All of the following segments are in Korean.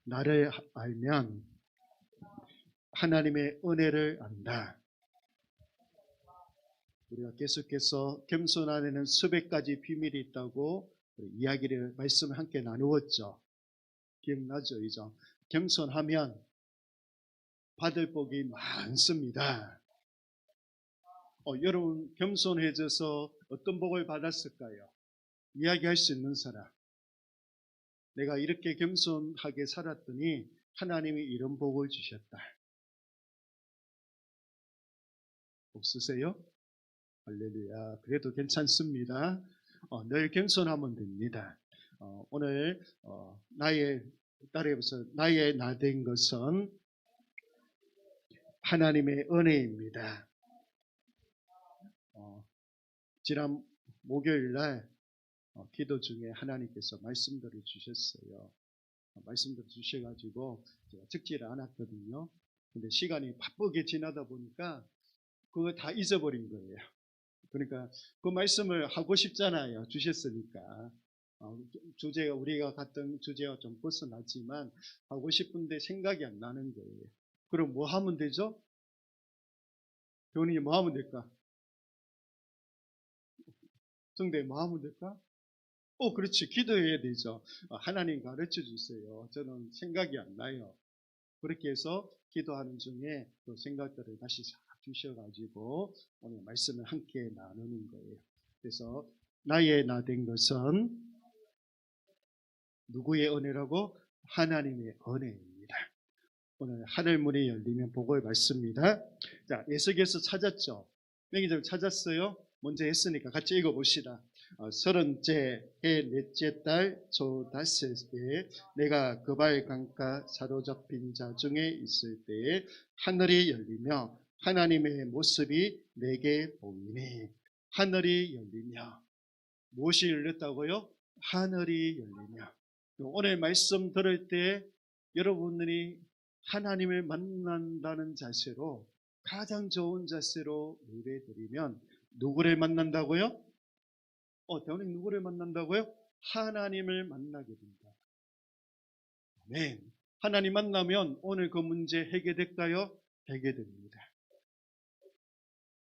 나를 알면 하나님의 은혜를 안다. 우리가 계속해서 겸손 안에는 수백 가지 비밀이 있다고 이야기를 말씀을 함께 나누었죠. 기억나죠? 이죠? 겸손하면 받을 복이 많습니다. 여러분 겸손해져서 어떤 복을 받았을까요? 이야기할 수 있는 사람. 내가 이렇게 겸손하게 살았더니 하나님이 이런 복을 주셨다. 없으세요? 할렐루야. 그래도 괜찮습니다. 늘 겸손하면 됩니다. 오늘 따라해보세요. 나의 나 된 것은 하나님의 은혜입니다. 지난 목요일 날 기도 중에 하나님께서 말씀들을 주셨어요. 말씀들을 주셔가지고 제가 적지를 않았거든요. 근데 시간이 바쁘게 지나다 보니까 그거 다 잊어버린 거예요. 그러니까 그 말씀을 하고 싶잖아요. 주셨으니까. 주제가 우리가 갔던 주제와 좀 벗어나지만 하고 싶은데 생각이 안 나는 거예요. 그럼 뭐 하면 되죠? 교훈이 뭐 하면 될까? 성대 뭐 하면 될까? 그렇지. 기도해야 되죠. 하나님 가르쳐 주세요. 저는 생각이 안 나요. 그렇게 해서 기도하는 중에 그 생각들을 다시 싹 주셔가지고 오늘 말씀을 함께 나누는 거예요. 그래서 나의 나 된 것은 누구의 은혜라고? 하나님의 은혜입니다. 오늘 하늘 문이 열리면 복을 받습니다. 자, 예수께서 찾았죠. 명의절 찾았어요. 먼저 했으니까 같이 읽어봅시다. 30째 해 넷째 달 초 닷새에 내가 그발 강가 사로잡힌 자 중에 있을 때에 하늘이 열리며 하나님의 모습이 내게 보이니. 하늘이 열리며 무엇이 열렸다고요? 하늘이 열리며. 오늘 말씀 들을 때 여러분들이 하나님을 만난다는 자세로 가장 좋은 자세로 예배드리면 누구를 만난다고요? 대원님 누구를 만난다고요? 하나님을 만나게 된다. 아멘. 하나님 만나면 오늘 그 문제 해결될까요? 해결됩니다.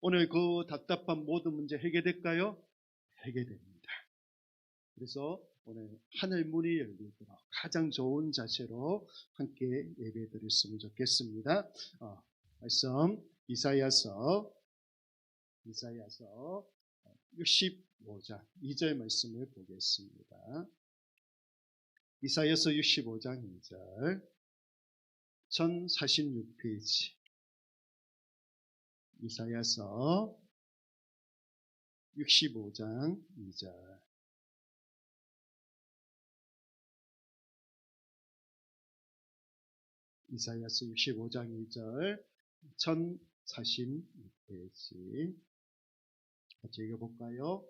오늘 그 답답한 모든 문제 해결될까요? 해결됩니다. 그래서 오늘 하늘 문이 열리도록 가장 좋은 자세로 함께 예배 드렸으면 좋겠습니다. 말씀 이사야서 65장 2절 말씀을 보겠습니다. 이사야서 65장 2절 1046페이지 이사야서 65장 2절 이사야서 65장 2절 1046페이지 같이 읽어볼까요?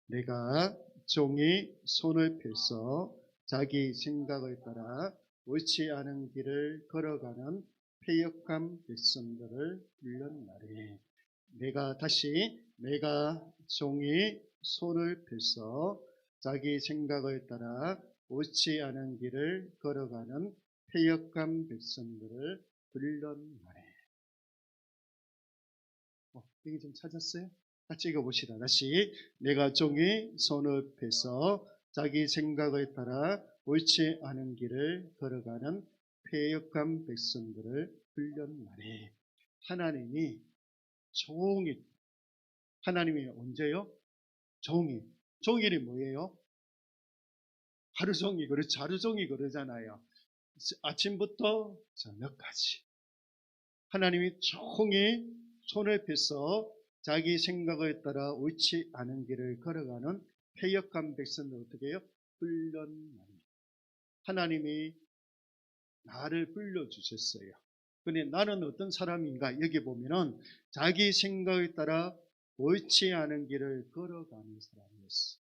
내가 종이 손을 펴서 자기 생각을 따라 옳지 않은 길을 걸어가는 패역한 백성들을 불렀나니. 내가 종이 손을 펴서 자기 생각을 따라 옳지 않은 길을 걸어가는 패역한 백성들을 불렀나니. 여기 좀 찾았어요? 같이 읽어봅시다. 다시. 내가 종이 손을 펴서 자기 생각을 따라 옳지 않은 길을 걸어가는 패역한 백성들을 불렀나니. 하나님이 언제요? 종일이 뭐예요? 하루 종일, 그렇죠. 하루 종일 그러잖아요. 아침부터 저녁까지. 하나님이 종일 손을 펴서 자기 생각을 따라 옳지 않은 길을 걸어가는 패역한 백성들 어떻게 해요? 불렀나니. 하나님이 나를 불러주셨어요. 근데 나는 어떤 사람인가? 여기 보면은 자기 생각에 따라 옳지 않은 길을 걸어가는 사람이었어.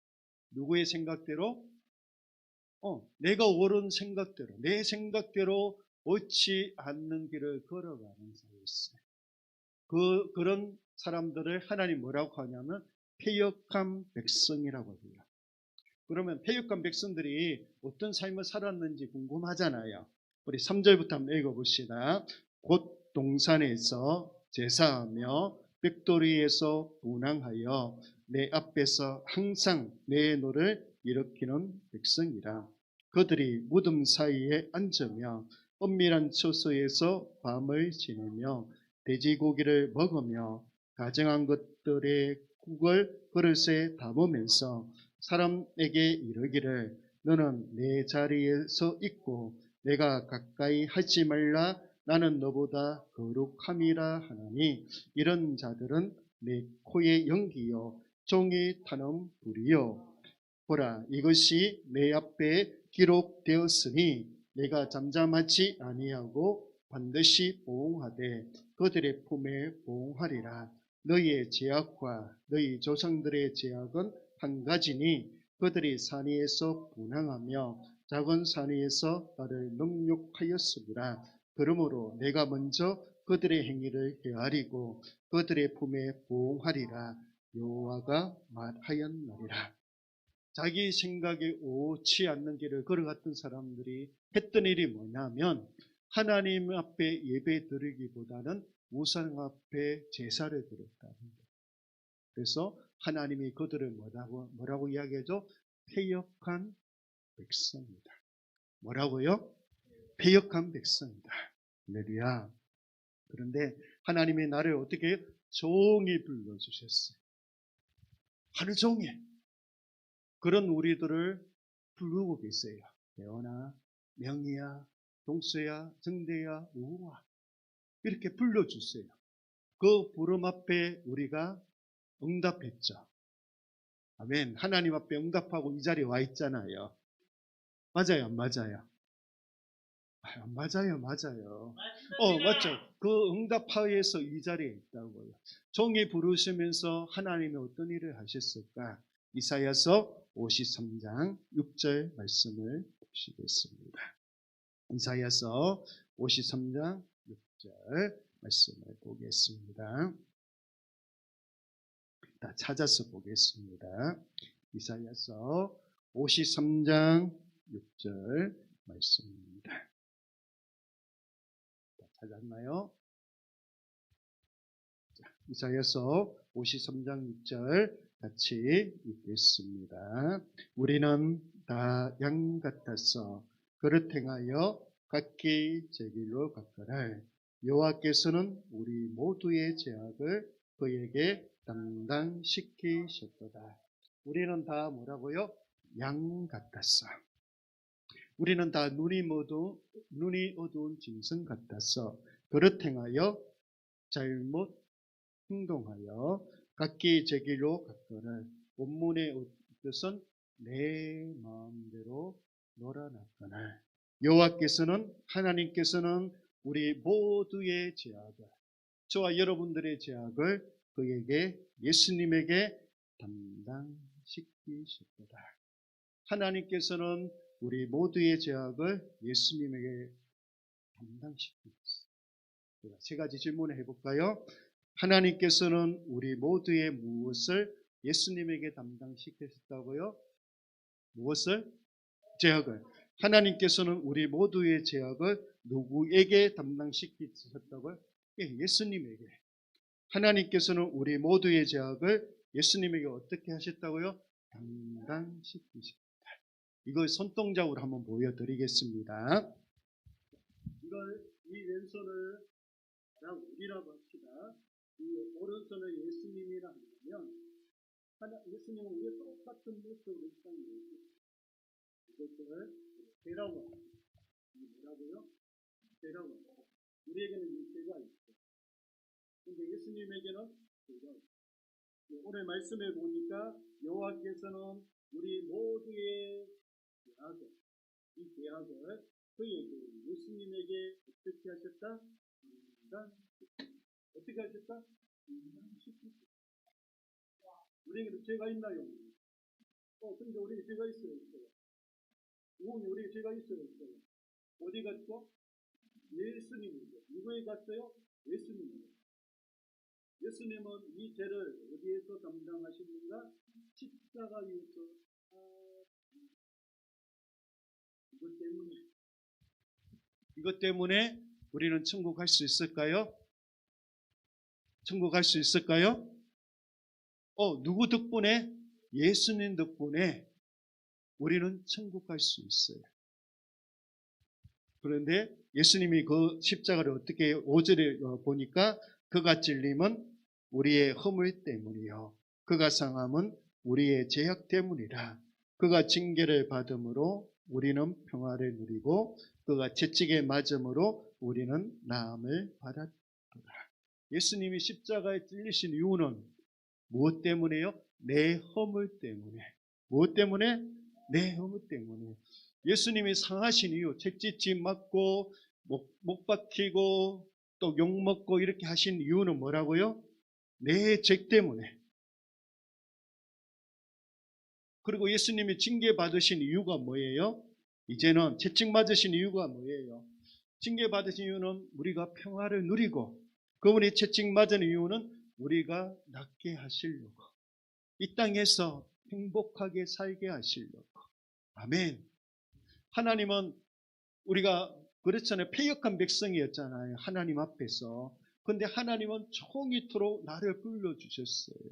누구의 생각대로? 내가 옳은 생각대로, 내 생각대로 옳지 않는 길을 걸어가는 사람이었어요. 그런 사람들을 하나님 뭐라고 하냐면 패역한 백성이라고 해요. 그러면 패역한 백성들이 어떤 삶을 살았는지 궁금하잖아요. 우리 3절부터 한번 읽어봅시다. 곧 동산에서 제사하며 벽돌이에서 분향하여 내 앞에서 항상 내 노를 일으키는 백성이라. 그들이 무덤 사이에 앉으며 은밀한 처소에서 밤을 지내며 돼지고기를 먹으며 가정한 것들의 국을 그릇에 담으면서 사람에게 이르기를 너는 내 자리에서 있고 내가 가까이 하지 말라 나는 너보다 거룩함이라 하나니 이런 자들은 내 코의 연기요 종이 타는 불이요 보라 이것이 내 앞에 기록되었으니 내가 잠잠하지 아니하고 반드시 보응하되 그들의 품에 보응하리라. 너희의 죄악과 너희 조상들의 죄악은 한 가지니 그들이 산 위에서 분향하며 작은 산 위에서 나를 능욕하였으리라. 그러므로 내가 먼저 그들의 행위를 헤아리고 그들의 품에 보응하리라. 여호와가 말하였느니라. 자기 생각에 옳지 않는 길을 걸어갔던 사람들이 했던 일이 뭐냐면 하나님 앞에 예배 드리기보다는 우상 앞에 제사를 드렸다는 거예요. 그래서 하나님이 그들을 뭐라고 이야기하죠? 패역한 백성이다. 뭐라고요? 패역한 백성이다. 할렐루야. 그런데 하나님이 나를 어떻게 종이 불러주셨어요. 하루 종일 그런 우리들을 부르고 계세요. 대원아, 명희야, 동수야, 정대야, 우와 이렇게 불러주세요. 그 부름 앞에 우리가 응답했죠. 아멘. 하나님 앞에 응답하고 이 자리에 와 있잖아요. 맞아요, 안 맞아요? 맞아요, 맞아요. 맞죠. 그 응답하에서 이 자리에 있다고요. 종이 부르시면서 하나님이 어떤 일을 하셨을까? 이사야서 53장 6절 말씀을 보시겠습니다. 이사야서 53장 6절 말씀을 보겠습니다. 다 찾아서 보겠습니다. 이사야서 53장 6절 말씀입니다. 다 찾았나요? 이사야서 53장 6절 같이 읽겠습니다. 우리는 다 양 같아서 그릇 행하여 각기 제 길로 갔거늘 여호와께서는 우리 모두의 죄악을 그에게 담당시키셨도다. 우리는 다 뭐라고요? 양 같았어. 우리는 다 눈이 어두운 짐승 같아서 그릇 행하여 잘못 행동하여 각기 제 길로 갔거늘 본문의 뜻은 내 마음대로 놀아났거늘 여호와께서는 하나님께서는 우리 모두의 죄악을 저와 여러분들의 죄악을 그에게 예수님에게 담당시키셨도다. 하나님께서는 우리 모두의 죄악을 예수님에게 담당시키셨습니다. 세 가지 질문을 해볼까요? 하나님께서는 우리 모두의 무엇을 예수님에게 담당시키셨다고요? 무엇을? 죄악을. 하나님께서는 우리 모두의 죄악을 누구에게 담당시키셨다고요? 예수님에게. 하나님께서는 우리 모두의 죄악을 예수님에게 어떻게 하셨다고요? 담당시키셨다. 이걸 손동작으로 한번 보여드리겠습니다. 이 왼손을 우리라고 합시다. 이 오른손을 예수님이라 하면 예수님은 우리의 똑같은 모습으로 있다는 거예요. 이것을 죄라고 합니다. 이게 뭐라고요? 죄라고 합니다. 우리에게는 이 죄가 있어요. 근데 예수님에게는 죄가 없어요. 오늘 말씀에 보니까 여호와께서는 우리 모두의 죄악을, 이 죄악을 그에게 예수님에게 어떻게 하셨다? 어떻게 하셨다? 우리에게도 죄가 있나요? 근데 우리에게 죄가 있어요. 우리에게 죄가 있어요. 어디 갔죠? 예수님이죠. 누구에 갔어요? 예수님이죠. 예수님은 이 죄를 어디에서 담당하십니까? 십자가 위에서 이것 때문에 우리는 천국 갈 수 있을까요? 천국 갈 수 있을까요? 누구 덕분에? 예수님 덕분에 우리는 천국 갈 수 있어요. 그런데 예수님이 그 십자가를 어떻게 5절에 보니까 그가 찔림은 우리의 허물 때문이요 그가 상함은 우리의 죄악 때문이라. 그가 징계를 받음으로 우리는 평화를 누리고 그가 채찍에 맞음으로 우리는 나음을 받았도다. 예수님이 십자가에 찔리신 이유는 무엇 때문에요? 내 허물 때문에. 무엇 때문에? 내 허물 때문에. 예수님이 상하신 이유, 채찍질 맞고 목 박히고 또 욕먹고 이렇게 하신 이유는 뭐라고요? 내 죄 때문에. 그리고 예수님이 징계받으신 이유가 뭐예요? 이제는 채찍 맞으신 이유가 뭐예요? 징계받으신 이유는 우리가 평화를 누리고 그분이 채찍 맞은 이유는 우리가 낫게 하시려고 이 땅에서 행복하게 살게 하시려고. 아멘. 하나님은 우리가 그렇잖아요. 패역한 백성이었잖아요. 하나님 앞에서. 그런데 하나님은 종이토록 나를 불러주셨어요.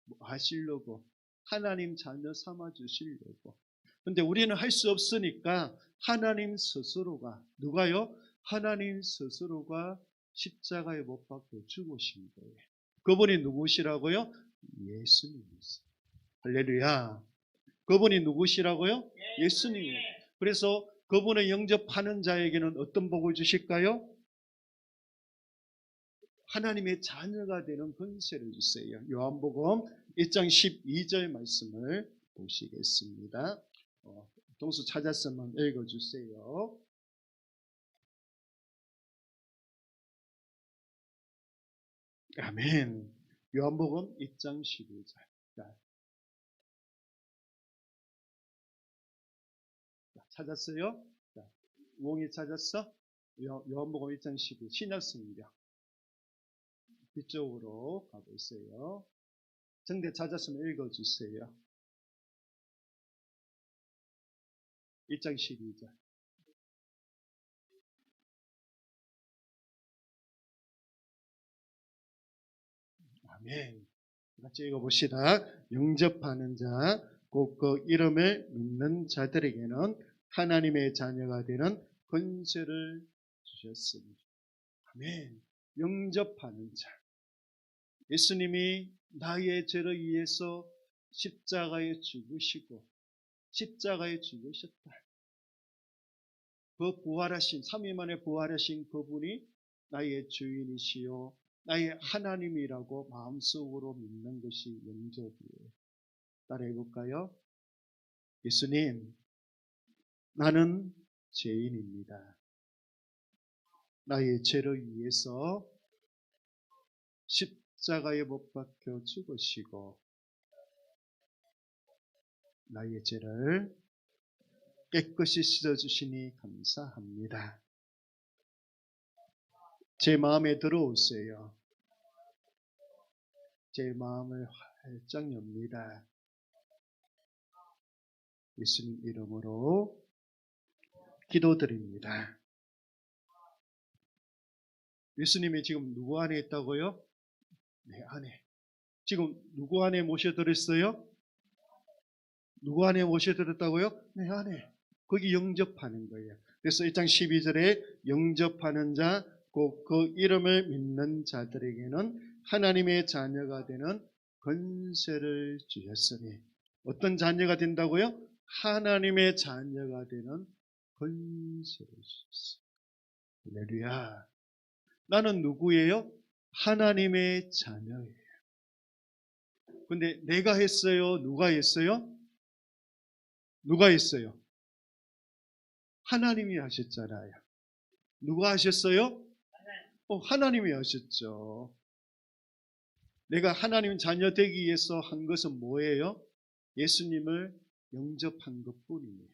뭐 하시려고. 하나님 자녀 삼아주시려고. 그런데 우리는 할 수 없으니까 하나님 스스로가, 누가요? 하나님 스스로가 십자가에 못 박혀 죽으신 거예요. 그분이 누구시라고요? 예수님이세요. 할렐루야. 그분이 누구시라고요? 예수님이에요. 그래서 그분을 영접하는 자에게는 어떤 복을 주실까요? 하나님의 자녀가 되는 권세를 주세요. 요한복음 1장 12절 말씀을 보시겠습니다. 동수 찾았으면 읽어주세요. 아멘. 요한복음 1장 12절. 찾았어요? 우홍이 찾았어? 요한복음 1장 12 신약성경 뒤쪽으로 가고 있어요. 정대 찾았으면 읽어주세요. 1장 12절. 아멘. 같이 읽어봅시다. 영접하는 자, 곧 그 이름을 믿는 자들에게는 하나님의 자녀가 되는 권세를 주셨습니다. 아멘. 영접하는 자. 예수님이 나의 죄를 위해서 십자가에 죽으시고 십자가에 죽으셨다. 그 부활하신 3일 만에 부활하신 그분이 나의 주인이시요 나의 하나님이라고 마음속으로 믿는 것이 영접이에요. 따라해 볼까요? 예수님, 나는 죄인입니다. 나의 죄를 위해서 십자가에 못 박혀 죽으시고 나의 죄를 깨끗이 씻어주시니 감사합니다. 제 마음에 들어오세요. 제 마음을 활짝 엽니다. 예수님 이름으로 기도드립니다. 예수님이 지금 누구 안에 있다고요? 내 안에. 지금 누구 안에 모셔드렸어요? 누구 안에 모셔드렸다고요? 내 안에. 거기 영접하는 거예요. 그래서 1장 12절에 영접하는 자, 곧 그 이름을 믿는 자들에게는 하나님의 자녀가 되는 권세를 주셨으니. 어떤 자녀가 된다고요? 하나님의 자녀가 되는 권세를 주셨어요. 할렐루야. 나는 누구예요? 하나님의 자녀예요. 근데 내가 했어요? 누가 했어요? 누가 했어요? 하나님이 하셨잖아요. 누가 하셨어요? 하나님이 하셨죠. 내가 하나님 자녀 되기 위해서 한 것은 뭐예요? 예수님을 영접한 것뿐이에요.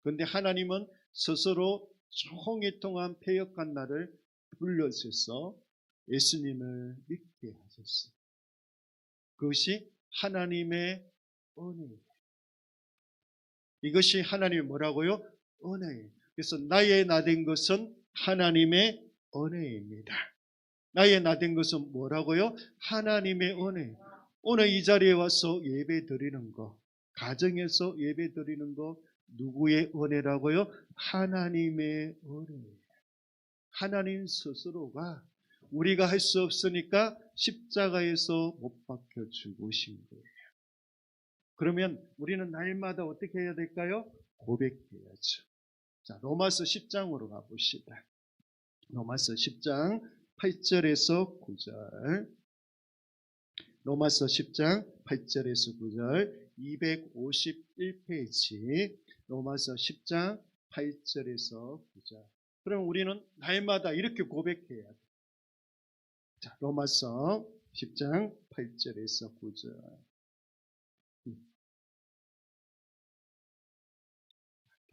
그런데 하나님은 스스로 종일 동안 패역한 나를 불러주셔서 예수님을 믿게 하셨어요. 그것이 하나님의 은혜예요. 이것이 하나님이 뭐라고요? 은혜예요. 그래서 나의 나 된 것은 하나님의 은혜입니다. 나의 나 된 것은 뭐라고요? 하나님의 은혜. 오늘 이 자리에 와서 예배 드리는 거, 가정에서 예배 드리는 거 누구의 은혜라고요? 하나님의 은혜. 하나님 스스로가 우리가 할 수 없으니까 십자가에서 못 박혀 죽으신 거예요. 그러면 우리는 날마다 어떻게 해야 될까요? 고백해야죠. 자, 로마서 10장으로 가봅시다. 로마서 10장 8절에서 9절. 로마서 10장 8절에서 9절 251페이지 로마서 10장 8절에서 9절. 그럼 우리는 날마다 이렇게 고백해야 돼. 자, 로마서 10장 8절에서 9절.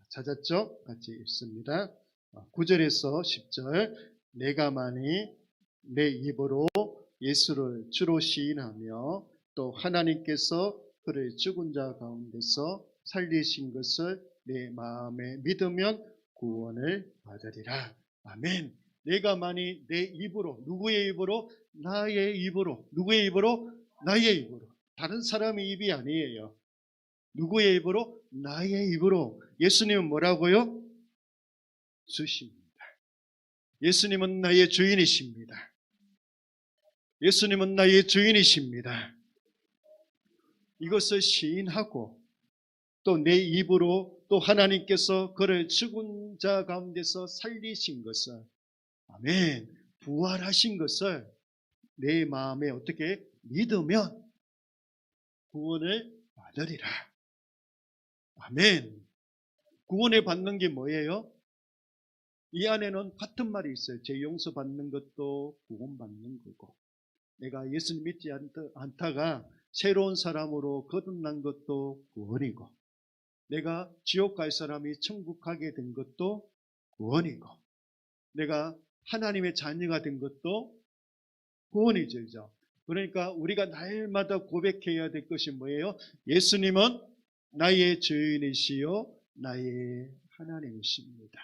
찾았죠? 같이 읽습니다. 9절에서 10절. 내가 만일 내 입으로 예수를 주로 시인하며 또 하나님께서 그를 죽은 자 가운데서 살리신 것을 내 마음에 믿으면 구원을 받으리라. 아멘. 내가 만일 내 입으로, 누구의 입으로? 나의 입으로. 누구의 입으로? 나의 입으로. 다른 사람의 입이 아니에요. 누구의 입으로? 나의 입으로. 예수님은 뭐라고요? 주십니다. 예수님은 나의 주인이십니다. 예수님은 나의 주인이십니다. 이것을 시인하고 또 내 입으로 또 하나님께서 그를 죽은 자 가운데서 살리신 것을, 아멘, 부활하신 것을 내 마음에 어떻게 믿으면 구원을 받으리라. 아멘. 구원을 받는 게 뭐예요? 이 안에는 같은 말이 있어요. 죄 용서받는 것도 구원받는 거고, 내가 예수님 믿지 않다가 새로운 사람으로 거듭난 것도 구원이고, 내가 지옥 갈 사람이 천국 가게 된 것도 구원이고, 내가 하나님의 자녀가 된 것도 구원이죠. 그러니까 우리가 날마다 고백해야 될 것이 뭐예요? 예수님은 나의 주인이시요 나의 하나님이십니다.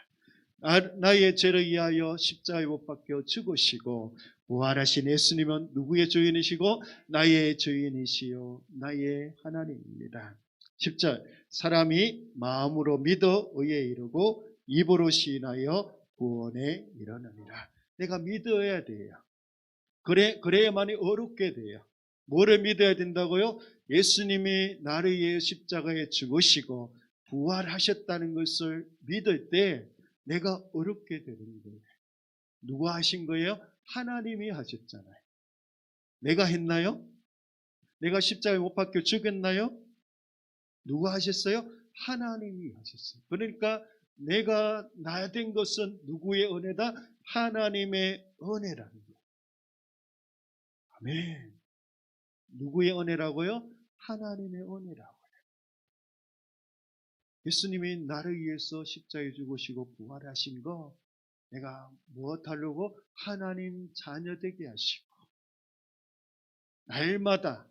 나의 죄를 위하여 십자가에 못 박혀 죽으시고 부활하신 예수님은 누구의 주인이시고 나의 주인이시요 나의 하나님입니다. 10절. 사람이 마음으로 믿어 의에 이르고 입으로 시인하여 구원에 이르느니라. 내가 믿어야 돼요. 그래야만이 어렵게 돼요. 뭐를 믿어야 된다고요? 예수님이 나를 위해 십자가에 죽으시고 부활하셨다는 것을 믿을 때 내가 어렵게 되는 거예요. 누가 하신 거예요? 하나님이 하셨잖아요. 내가 했나요? 내가 십자가에 못 박혀 죽였나요? 누가 하셨어요? 하나님이 하셨어요. 그러니까 내가 나 된 것은 누구의 은혜다? 하나님의 은혜라는 거예요. 아멘. 누구의 은혜라고요? 하나님의 은혜라고요. 예수님이 나를 위해서 십자가에 죽으시고 부활하신 거 내가 무엇 하려고? 하나님 자녀 되게 하시고, 날마다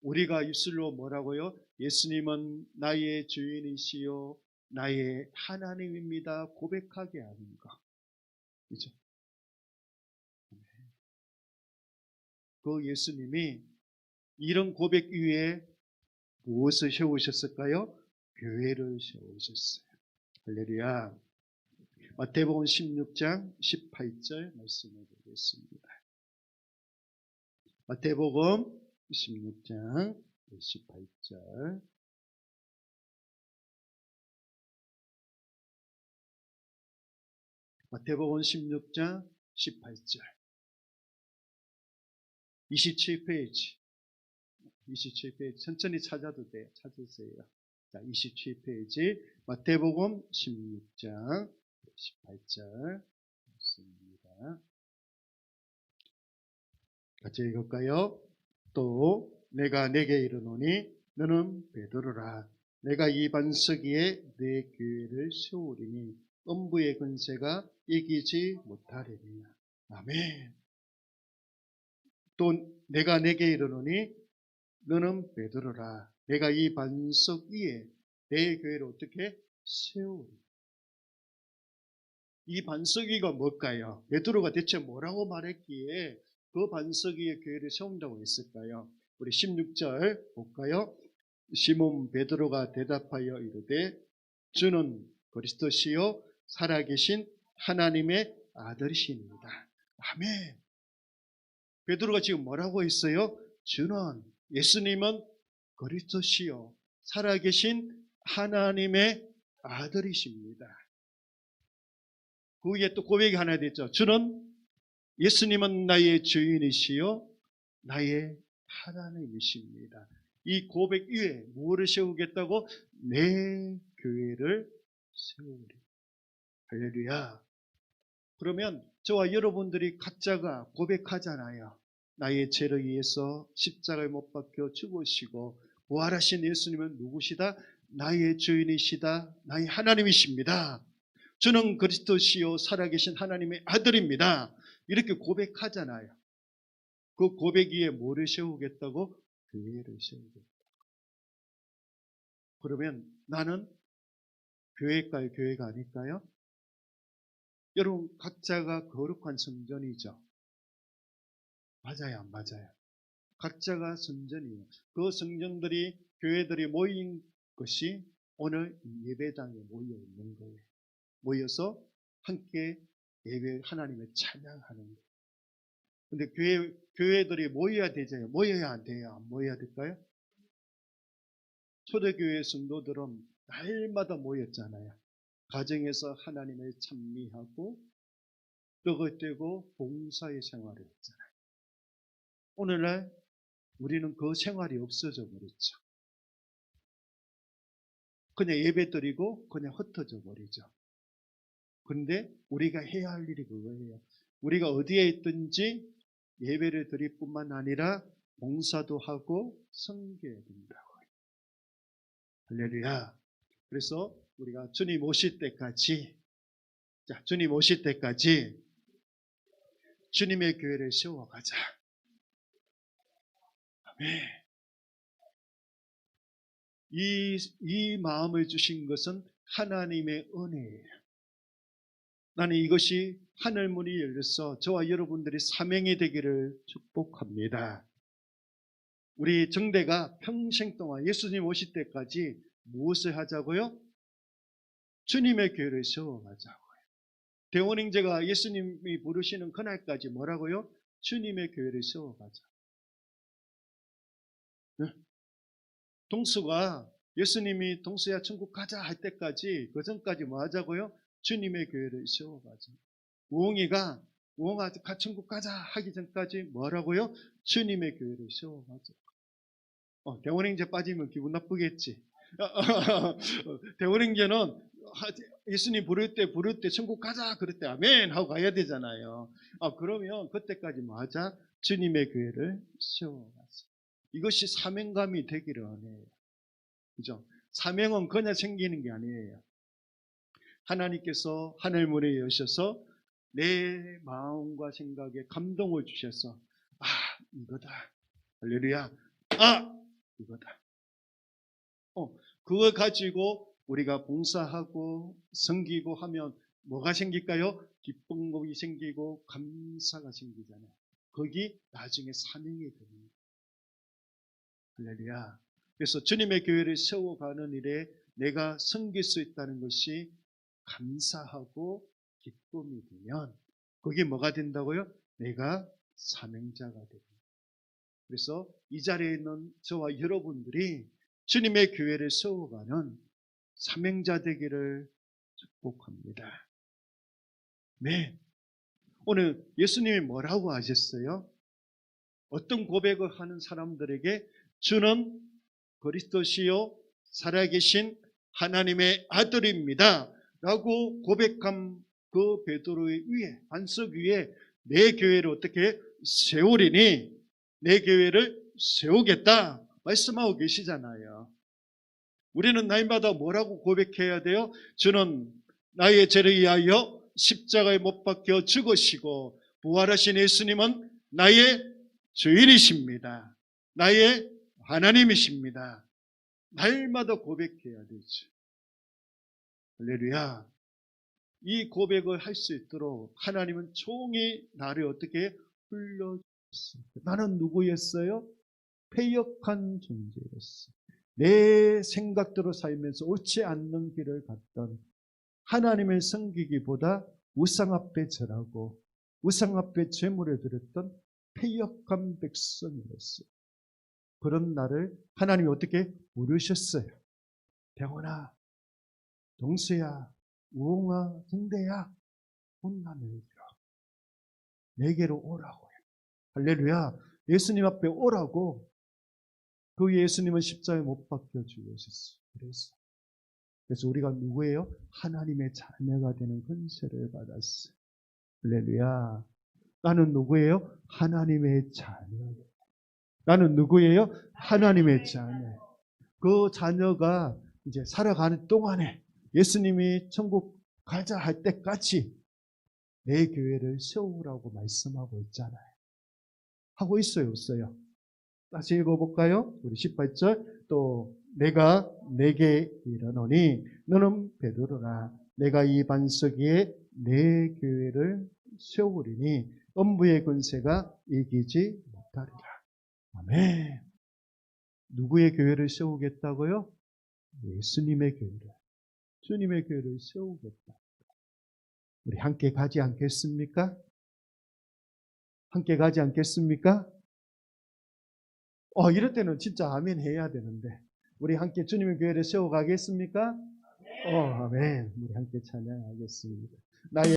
우리가 입술로 뭐라고요? 예수님은 나의 주인이시요 나의 하나님입니다 고백하게 하는 거. 그죠? 그 예수님이 이런 고백 위에 무엇을 세우셨을까요? 교회를 세우셨어요. 할렐루야. 마태복음 16장 18절 말씀을 드리겠습니다. 마태복음 16장 18절. 마태복음 16장 18절. 27페이지. 27페이지. 천천히 찾아도 돼요. 찾으세요. 자, 27페이지. 마태복음 16장 18절. 말씀입니다. 같이 읽을까요? 또 내가 내게 이르노니 너는 베드로라. 내가 이 반석 위에 내 교회를 세우리니 음부의 권세가 이기지 못하리니. 아멘. 또 내가 내게 이르노니 너는 베드로라. 내가 이 반석 위에 내 교회를 어떻게 세우리. 이 반석 위가 뭘까요? 베드로가 대체 뭐라고 말했기에 그 반석 위에 교회를 세운다고 했을까요? 우리 16절 볼까요? 시몬 베드로가 대답하여 이르되 주는 그리스도시요 살아계신 하나님의 아들이십니다. 아멘. 베드로가 지금 뭐라고 했어요? 주는, 예수님은 그리스도시요 살아계신 하나님의 아들이십니다. 그 위에 또 고백이 하나 됐죠. 주는, 예수님은 나의 주인이시요 나의 하나님이십니다. 이 고백 위에 무엇을 세우겠다고? 내 교회를 세우리. 할렐루야. 그러면 저와 여러분들이 각자가 고백하잖아요. 나의 죄를 위해서 십자가에 못 박혀 죽으시고 부활하신 예수님은 누구시다? 나의 주인이시다. 나의 하나님이십니다. 주는 그리스도시요 살아계신 하나님의 아들입니다. 이렇게 고백하잖아요. 그 고백 위에 뭐를 세우겠다고? 교회를 세우겠다. 그러면 나는 교회일까요? 교회가 아닐까요? 여러분 각자가 거룩한 성전이죠. 맞아요, 안 맞아요? 각자가 성전이에요. 그 성전들이, 교회들이 모인 것이 오늘 예배당에 모여 있는 거예요. 모여서 함께 예배, 하나님을 찬양하는 거예요. 근데 교회들이 모여야 되잖아요. 모여야 안 돼요? 안 모여야 될까요? 초대교회 성도들은 날마다 모였잖아요. 가정에서 하나님을 찬미하고 떡을 떼고 봉사의 생활을 했잖아요. 오늘날 우리는 그 생활이 없어져 버렸죠. 그냥 예배 드리고 그냥 흩어져 버리죠. 그런데 우리가 해야 할 일이 그거예요. 우리가 어디에 있든지 예배를 드릴 뿐만 아니라 봉사도 하고 섬겨야 된다고요. 할렐루야. 그래서 우리가 주님 오실 때까지, 주님 오실 때까지 주님의 교회를 세워가자. 아멘. 이 마음을 주신 것은 하나님의 은혜예요. 나는 이것이 하늘문이 열려서 저와 여러분들이 사명이 되기를 축복합니다. 우리 정대가 평생 동안 예수님 오실 때까지 무엇을 하자고요? 주님의 교회를 세워가자고요. 대원행제가 예수님이 부르시는 그날까지 뭐라고요? 주님의 교회를 세워가자. 동수가 예수님이 동수야 천국 가자 할 때까지, 그 전까지 뭐 하자고요? 주님의 교회를 세워가자. 우엉이가 천국 가자 하기 전까지 뭐라고요? 주님의 교회를 세워가자. 대원행제 빠지면 기분 나쁘겠지. 대원행제는 예수님 부를 때 천국 가자 그럴 때 아멘 하고 가야 되잖아요. 그러면 그때까지 뭐 하자? 주님의 교회를 세워가자. 이것이 사명감이 되기를 원해요. 그죠? 사명은 그냥 생기는 게 아니에요. 하나님께서 하늘문에 여셔서 내 마음과 생각에 감동을 주셔서 이거다. 할렐루야. 이거다. 그거 가지고 우리가 봉사하고 섬기고 하면 뭐가 생길까요? 기쁨이 생기고 감사가 생기잖아요. 거기 나중에 사명이 됩니다. 할렐루야. 그래서 주님의 교회를 세워가는 일에 내가 섬길 수 있다는 것이 감사하고 기쁨이 되면 그게 뭐가 된다고요? 내가 사명자가 됩니다. 그래서 이 자리에 있는 저와 여러분들이 주님의 교회를 세워가는 사명자 되기를 축복합니다. 네. 오늘 예수님이 뭐라고 하셨어요? 어떤 고백을 하는 사람들에게 주는 그리스도시요 살아계신 하나님의 아들입니다 라고 고백한 그 베드로의 위에, 반석 위에 내 교회를 어떻게 세우리니 내 교회를 세우겠다 말씀하고 계시잖아요. 우리는 날마다 뭐라고 고백해야 돼요? 주는 나의 죄를 위하여 십자가에 못 박혀 죽으시고 부활하신 예수님은 나의 주인이십니다. 나의 하나님이십니다. 날마다 고백해야 되죠. 할렐루야. 이 고백을 할 수 있도록 하나님은 종이 나를 어떻게 불러주셨어요. 나는 누구였어요? 패역한 존재였어요. 내 생각대로 살면서 옳지 않는 길을 갔던, 하나님을 섬기기보다 우상 앞에 절하고 우상 앞에 제물을 드렸던 패역한 백성이었어요. 그런 나를 하나님이 어떻게 부르셨어요? 병원아, 동수야, 우엉아, 등대야, 혼나면 내게로 오라고요. 할렐루야. 예수님 앞에 오라고. 그 예수님은 십자가에 못 박혀 죽으셨어요. 그래서 우리가 누구예요? 하나님의 자녀가 되는 권세를 받았어요. 할렐루야. 나는 누구예요? 하나님의 자녀. 나는 누구예요? 하나님의 자녀. 그 자녀가 이제 살아가는 동안에 예수님이 천국 가자 할 때까지 내 교회를 세우라고 말씀하고 있잖아요. 하고 있어요, 없어요? 다시 읽어볼까요? 우리 18절. 또 내가 내게 이르노니 너는 베드로라. 내가 이 반석 위에 내 교회를 세우리니 음부의 권세가 이기지 못하리라. 아멘. 누구의 교회를 세우겠다고요? 예수님의 교회를, 주님의 교회를 세우겠다. 우리 함께 가지 않겠습니까? 함께 가지 않겠습니까? 이럴 때는 진짜 아멘 해야 되는데, 우리 함께 주님의 교회를 세워가겠습니까? 아멘. 우리 함께 찬양하겠습니다. 나의